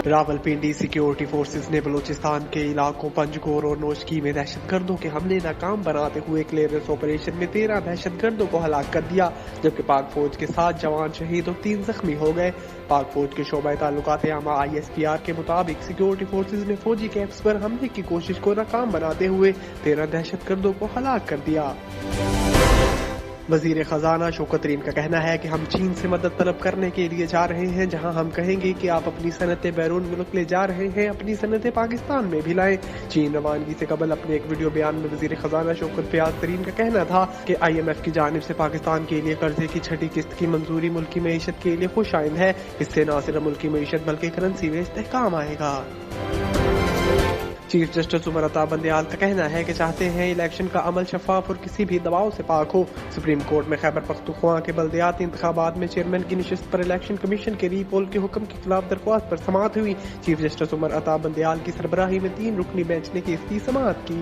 Rawalpindi security forces ने बलूचिस्तान के इलाकों पंजगोर और नोशकी में दहशतगर्दों के हमले नाकाम बनाते हुए क्लियरेंस ऑपरेशन में 13 दहशतगर्दों को हलाक कर दिया, जबकि पाक फौज के 7 जवान शहीद और 3 जख्मी हो गए। पाक फौज के शोबा ताल्लुकात आमा ISPR के मुताबिक सिक्योरिटी फोर्सेज ने फौजी कैंप्स पर हमले की कोशिश को नाकाम बनाते हुए 13 दहशतगर्दों को हलाक कर दिया। वजीर खजाना शौकत तरीन का कहना है कि हम चीन से मदद तलब करने के लिए जा रहे हैं। जहां हम कहेंगे कि आप अपनी सनतें बैरून मुल्क ले जा रहे हैं, अपनी सनतें पाकिस्तान में भी लाएं। चीन रवानगी से कबल अपने एक वीडियो बयान में वजीर खजाना शौकत फयाज तरीन का कहना था कि IMF की जानिब से पाकिस्तान के लिए कर्जे की 6ठी किस्त की मंजूरी मुल्की मईशत के लिए खुश आइंद है। इससे न सिर्फ मुल्की मईशत बल्कि करेंसी में इस्तेहकाम आएगा। चीफ जस्टिस उमर अता बंदयाल का कहना है कि चाहते हैं इलेक्शन का अमल शफाफ और किसी भी दबाव से पाक हो। सुप्रीम कोर्ट में खैबर पख्तूनख्वा के बल्दियाती इंतखाबात में चेयरमैन की निशिस्त पर इलेक्शन कमीशन के रीपोल के हुक्म के खिलाफ दरख्वास्त पर समाअत हुई। चीफ जस्टिस उमर अता बंदयाल की सरबराही में 3 रुकनी बेंच ने केस की समाअत की।